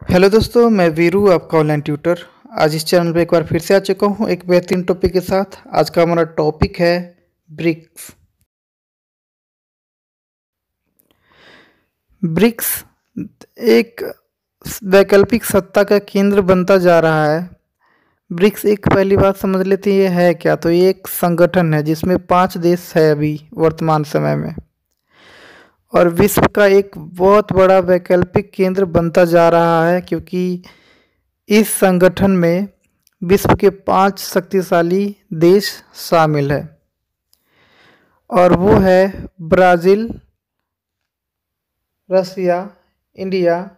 Hello दोस्तों, मैं वीरू, आपका ऑनलाइन ट्यूटर। आज इस चैनल पे एक बार फिर से आ चुका हूँ एक बेहतरीन टॉपिक के साथ। आज का हमारा टॉपिक है ब्रिक्स। ब्रिक्स एक वैकल्पिक सत्ता का केंद्र बनता जा रहा है। ब्रिक्स एक पहली बात समझ लेते हैं ये है क्या। तो ये एक संगठन है जिसमें 5 देश है अभी वर्तमान समय में, और विश्व का एक बहुत बड़ा वैकल्पिक केंद्र बनता जा रहा है, क्योंकि इस संगठन में विश्व के 5 शक्तिशाली देश शामिल है, और वो है ब्राज़ील, रसिया, इंडिया,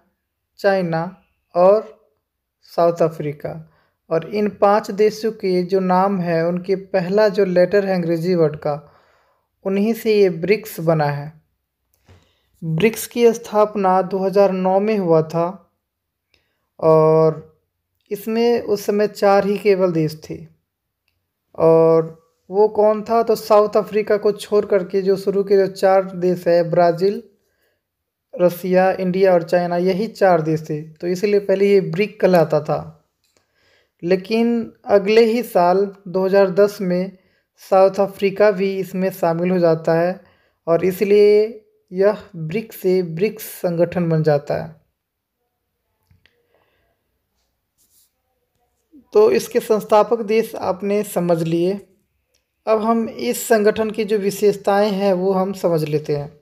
चाइना और साउथ अफ्रीका। और इन 5 देशों के जो नाम है, उनके पहला जो लेटर है अंग्रेजी वर्ड का, उन्हीं से ये ब्रिक्स बना है। ब्रिक्स की स्थापना 2009 में हुआ था, और इसमें उस समय 4 ही केवल देश थे। और वो कौन था, तो साउथ अफ्रीका को छोड़ करके जो शुरू के जो 4 देश है, ब्राज़ील, रसिया, इंडिया और चाइना, यही 4 देश थे। तो इसलिए पहले ये ब्रिक कहलाता था। लेकिन अगले ही साल 2010 में साउथ अफ्रीका भी इसमें शामिल हो जाता है, और इसलिए यह ब्रिक्स से ब्रिक्स संगठन बन जाता है। तो इसके संस्थापक देश आपने समझ लिए। अब हम इस संगठन की जो विशेषताएं हैं वो हम समझ लेते हैं।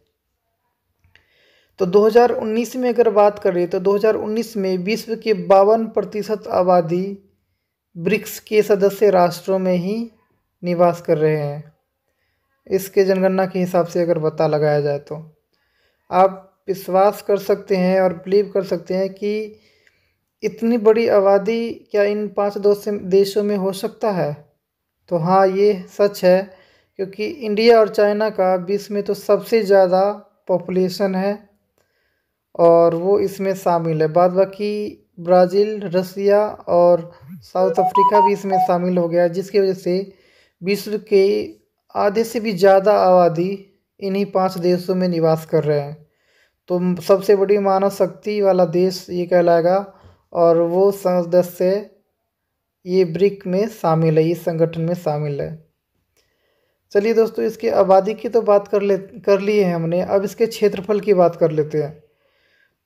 तो 2019 में अगर बात करें तो 2019 में विश्व के 52% आबादी ब्रिक्स के सदस्य राष्ट्रों में ही निवास कर रहे हैं। इसके जनगणना के हिसाब से अगर पता लगाया जाए तो आप विश्वास कर सकते हैं और बिलीव कर सकते हैं कि इतनी बड़ी आबादी क्या इन 5 देशों में हो सकता है। तो हाँ, ये सच है, क्योंकि इंडिया और चाइना का विश्व में तो सबसे ज़्यादा पॉपुलेशन है, और वो इसमें शामिल है। बाद बाकी ब्राज़ील, रसिया और साउथ अफ्रीका भी इसमें शामिल हो गया, जिसकी वजह से विश्व के आधे से भी ज़्यादा आबादी इन्हीं 5 देशों में निवास कर रहे हैं। तो सबसे बड़ी मानव शक्ति वाला देश ये कहलाएगा, और वो सदस्य ये ब्रिक में शामिल है, इस संगठन में शामिल है। चलिए दोस्तों, इसकी आबादी की तो बात कर लिए हैं हमने। अब इसके क्षेत्रफल की बात कर लेते हैं।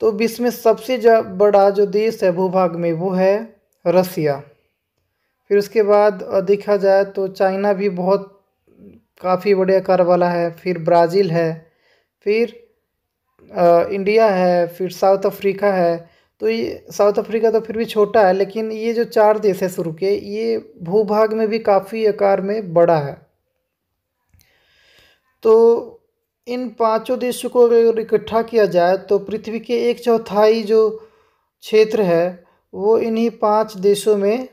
तो विश्व में सबसे बड़ा जो देश है भूभाग में, वो है रसिया। फिर उसके बाद देखा जाए तो चाइना भी बहुत काफ़ी बड़े आकार वाला है। फिर ब्राज़ील है, फिर इंडिया है, फिर साउथ अफ्रीका है। तो ये साउथ अफ्रीका तो फिर भी छोटा है, लेकिन ये जो 4 देश है शुरू के, ये भूभाग में भी काफ़ी आकार में बड़ा है। तो इन 5 देशों को अगर इकट्ठा किया जाए तो पृथ्वी के 1/4 जो क्षेत्र है वो इन्हीं 5 देशों में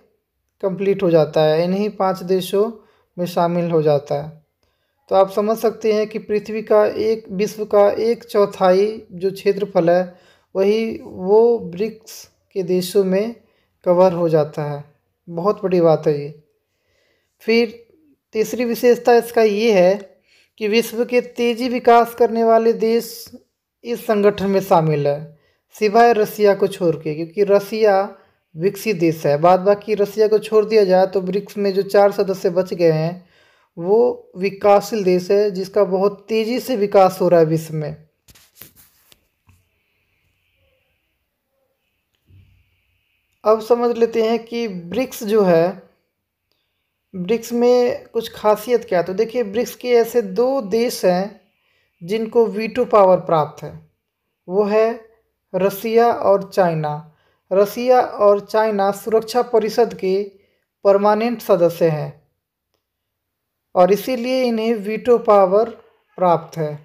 कंप्लीट हो जाता है, इन्हीं 5 देशों में शामिल हो जाता है। तो आप समझ सकते हैं कि पृथ्वी का विश्व का 1/4 जो क्षेत्रफल है, वही वो ब्रिक्स के देशों में कवर हो जाता है। बहुत बड़ी बात है ये। फिर तीसरी विशेषता इसका ये है कि विश्व के तेज़ी विकास करने वाले देश इस संगठन में शामिल है, सिवाय रसिया को छोड़ के, क्योंकि रसिया विकसित देश है। बाद बाकी रसिया को छोड़ दिया जाए तो ब्रिक्स में जो 4 सदस्य बच गए हैं वो विकासशील देश है, जिसका बहुत तेज़ी से विकास हो रहा है विश्व में। अब समझ लेते हैं कि ब्रिक्स जो है, ब्रिक्स में कुछ खासियत क्या है। तो देखिए, ब्रिक्स के ऐसे 2 देश हैं जिनको वीटो पावर प्राप्त है, वो है रसिया और चाइना। रसिया और चाइना सुरक्षा परिषद के परमानेंट सदस्य हैं, और इसीलिए इन्हें वीटो पावर प्राप्त है।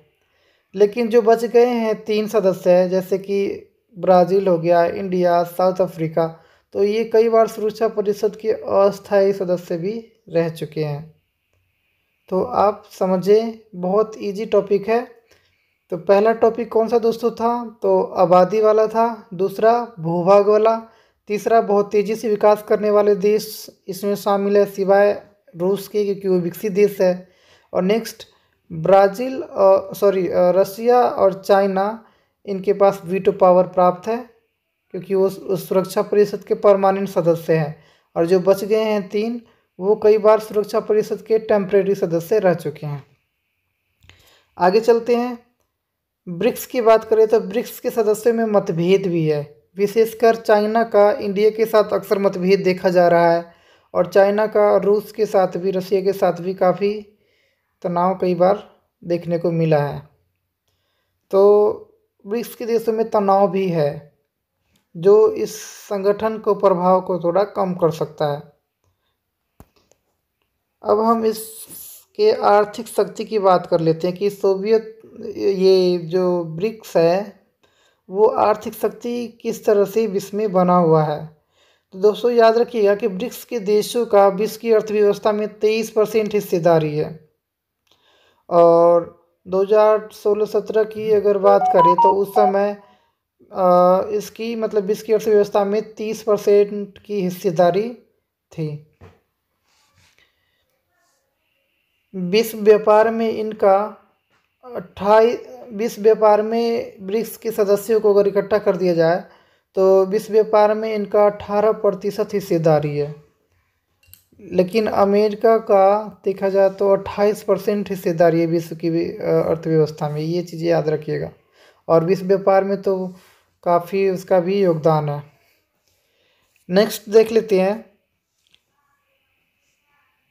लेकिन जो बच गए हैं 3 सदस्य हैं, जैसे कि ब्राज़ील हो गया, इंडिया, साउथ अफ्रीका, तो ये कई बार सुरक्षा परिषद के अस्थायी सदस्य भी रह चुके हैं। तो आप समझें, बहुत इजी टॉपिक है। तो पहला टॉपिक कौन सा दोस्तों था, तो आबादी वाला था। दूसरा भूभाग वाला। तीसरा बहुत तेज़ी से विकास करने वाले देश इसमें शामिल है, सिवाय रूस के, क्योंकि वो विकसित देश है। और नेक्स्ट रसिया और चाइना, इनके पास वीटो पावर प्राप्त है। क्योंकि वो उस सुरक्षा परिषद के परमानेंट सदस्य हैं, और जो बच गए हैं 3 वो कई बार सुरक्षा परिषद के टेम्परेरी सदस्य रह चुके हैं। आगे चलते हैं। ब्रिक्स की बात करें तो ब्रिक्स के सदस्यों में मतभेद भी है। विशेषकर चाइना का इंडिया के साथ अक्सर मतभेद देखा जा रहा है, और चाइना का रूस के साथ भी, रशिया के साथ भी काफ़ी तनाव कई बार देखने को मिला है। तो ब्रिक्स के देशों में तनाव भी है, जो इस संगठन को प्रभाव को थोड़ा कम कर सकता है। अब हम इसके आर्थिक शक्ति की बात कर लेते हैं कि सोवियत, ये जो ब्रिक्स है वो आर्थिक शक्ति किस तरह से विश्व में बना हुआ है। तो दोस्तों याद रखिएगा कि ब्रिक्स के देशों का विश्व की अर्थव्यवस्था में 23% हिस्सेदारी है, और 2016-17 की अगर बात करें तो उस समय इसकी मतलब विश्व की अर्थव्यवस्था में 30% की हिस्सेदारी थी। विश्व व्यापार में इनका 28 विश्व व्यापार में ब्रिक्स के सदस्यों को अगर इकट्ठा कर दिया जाए तो विश्व व्यापार में इनका 18% हिस्सेदारी है, लेकिन अमेरिका का देखा जाए तो 28% हिस्सेदारी है विश्व की अर्थव्यवस्था में। ये चीज़ें याद रखिएगा, और विश्व व्यापार में तो काफ़ी उसका भी योगदान है। नेक्स्ट देख लेते हैं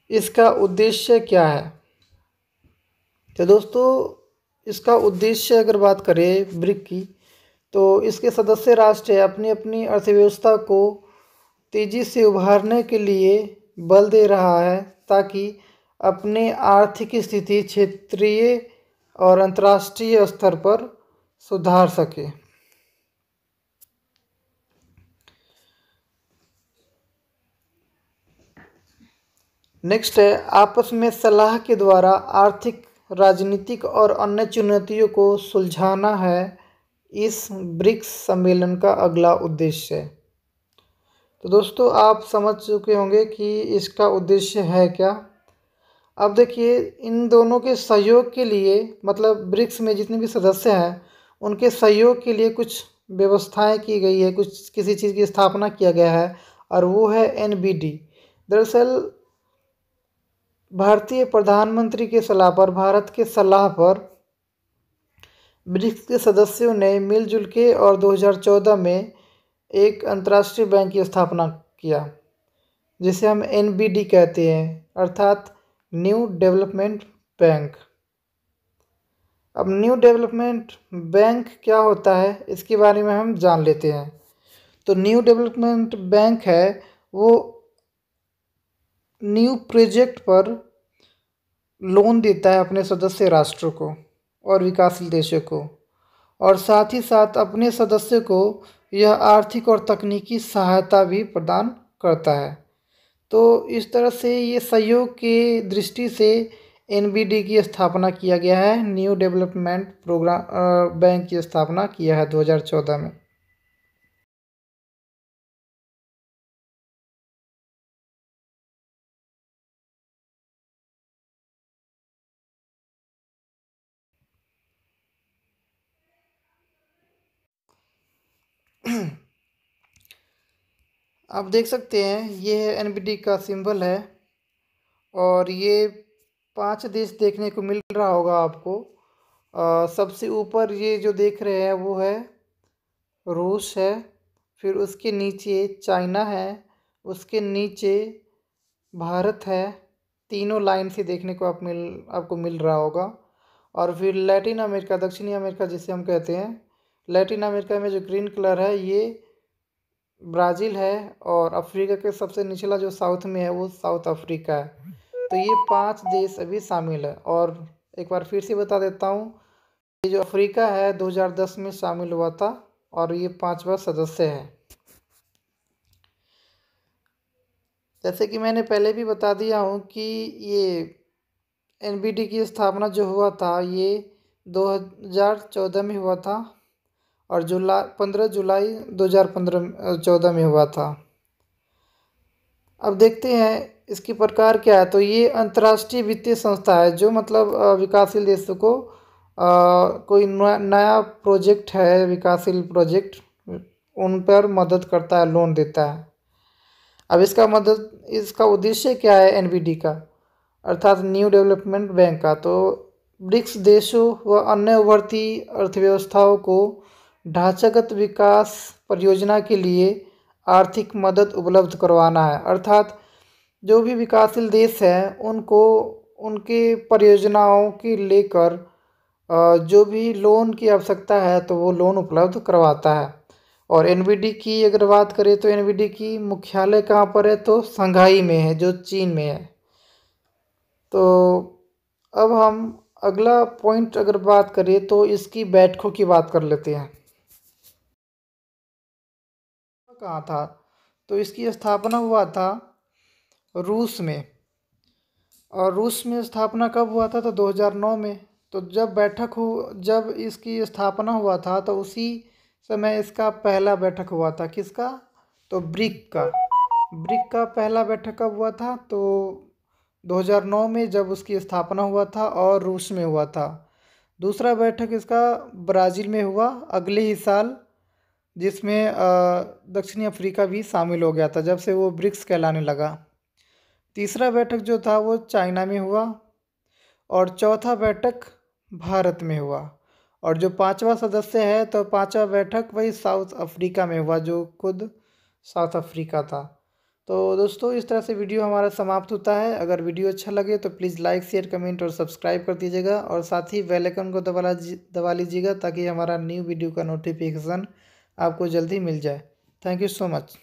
इसका उद्देश्य क्या है। तो दोस्तों इसका उद्देश्य अगर बात करें ब्रिक की, तो इसके सदस्य राष्ट्र अपनी अपनी अर्थव्यवस्था को तेज़ी से उभारने के लिए बल दे रहा है, ताकि अपने आर्थिक स्थिति क्षेत्रीय और अंतर्राष्ट्रीय स्तर पर सुधार सके। नेक्स्ट है आपस में सलाह के द्वारा आर्थिक, राजनीतिक और अन्य चुनौतियों को सुलझाना है इस ब्रिक्स सम्मेलन का अगला उद्देश्य। तो दोस्तों आप समझ चुके होंगे कि इसका उद्देश्य है क्या। अब देखिए इन दोनों के सहयोग के लिए, मतलब ब्रिक्स में जितने भी सदस्य हैं उनके सहयोग के लिए कुछ व्यवस्थाएं की गई है, कुछ किसी चीज़ की स्थापना किया गया है, और वो है NBD। दरअसल भारतीय प्रधानमंत्री के सलाह पर, भारत के सलाह पर ब्रिक्स के सदस्यों ने मिलजुल के और 2014 में एक अंतर्राष्ट्रीय बैंक की स्थापना किया, जिसे हम NBD कहते हैं, अर्थात न्यू डेवलपमेंट बैंक। अब न्यू डेवलपमेंट बैंक क्या होता है इसके बारे में हम जान लेते हैं। तो न्यू डेवलपमेंट बैंक है वो न्यू प्रोजेक्ट पर लोन देता है अपने सदस्य राष्ट्रों को और विकासशील देशों को, और साथ ही साथ अपने सदस्यों को यह आर्थिक और तकनीकी सहायता भी प्रदान करता है। तो इस तरह से ये सहयोग की दृष्टि से NBD की स्थापना किया गया है, न्यू डेवलपमेंट प्रोग्राम बैंक की स्थापना किया है 2014 में। आप देख सकते हैं ये है NBD का सिंबल है, और ये 5 देश देखने को मिल रहा होगा आपको। सबसे ऊपर ये जो देख रहे हैं वो है रूस है, फिर उसके नीचे चाइना है, उसके नीचे भारत है, तीनों लाइन से देखने को आपको मिल रहा होगा। और फिर लैटिन अमेरिका, दक्षिणी अमेरिका जिसे हम कहते हैं, लैटिन अमेरिका में जो ग्रीन कलर है ये ब्राज़ील है, और अफ्रीका के सबसे निचला जो साउथ में है वो साउथ अफ्रीका है। तो ये 5 देश अभी शामिल है। और एक बार फिर से बता देता हूँ, ये जो अफ्रीका है 2010 में शामिल हुआ था, और ये 5वां सदस्य है। जैसे कि मैंने पहले भी बता दिया हूँ कि ये NBD की स्थापना जो हुआ था ये 2014 में हुआ था, और 15 जुलाई 2014 में हुआ था। अब देखते हैं इसकी प्रकार क्या है। तो ये अंतर्राष्ट्रीय वित्तीय संस्था है जो मतलब विकासशील देशों को कोई नया प्रोजेक्ट है, विकासशील प्रोजेक्ट, उन पर मदद करता है, लोन देता है। अब इसका उद्देश्य क्या है एनबीडी का, अर्थात न्यू डेवलपमेंट बैंक का? तो ब्रिक्स देशों व अन्य उभरती अर्थव्यवस्थाओं को ढांचागत विकास परियोजना के लिए आर्थिक मदद उपलब्ध करवाना है। अर्थात जो भी विकासशील देश हैं उनको उनके परियोजनाओं के लेकर जो भी लोन की आवश्यकता है तो वो लोन उपलब्ध करवाता है। और एनबीडी की अगर बात करें तो एनबीडी की मुख्यालय कहाँ पर है? तो शंघाई में है, जो चीन में है। तो अब हम अगला पॉइंट अगर बात करें तो इसकी बैठकों की बात कर लेते हैं। कहाँ था? तो इसकी स्थापना हुआ था रूस में। और रूस में स्थापना कब हुआ था? तो 2009 में। तो जब इसकी स्थापना हुआ था तो उसी समय इसका पहला बैठक हुआ था। किसका? तो ब्रिक का पहला बैठक कब हुआ था? तो 2009 में, जब उसकी स्थापना हुआ था और रूस में हुआ था। दूसरा बैठक इसका ब्राज़ील में हुआ अगले ही साल, जिसमें दक्षिणी अफ्रीका भी शामिल हो गया था जब से वो ब्रिक्स कहलाने लगा। तीसरा बैठक जो था वो चाइना में हुआ और चौथा बैठक भारत में हुआ। और जो पांचवा सदस्य है तो पांचवा बैठक वही साउथ अफ्रीका में हुआ, जो खुद साउथ अफ्रीका था। तो दोस्तों, इस तरह से वीडियो हमारा समाप्त होता है। अगर वीडियो अच्छा लगे तो प्लीज़ लाइक, शेयर, कमेंट और सब्सक्राइब कर दीजिएगा और साथ ही बेल आइकन को दबा लीजिएगा ताकि हमारा न्यू वीडियो का नोटिफिकेशन आपको जल्दी मिल जाए। Thank you so much.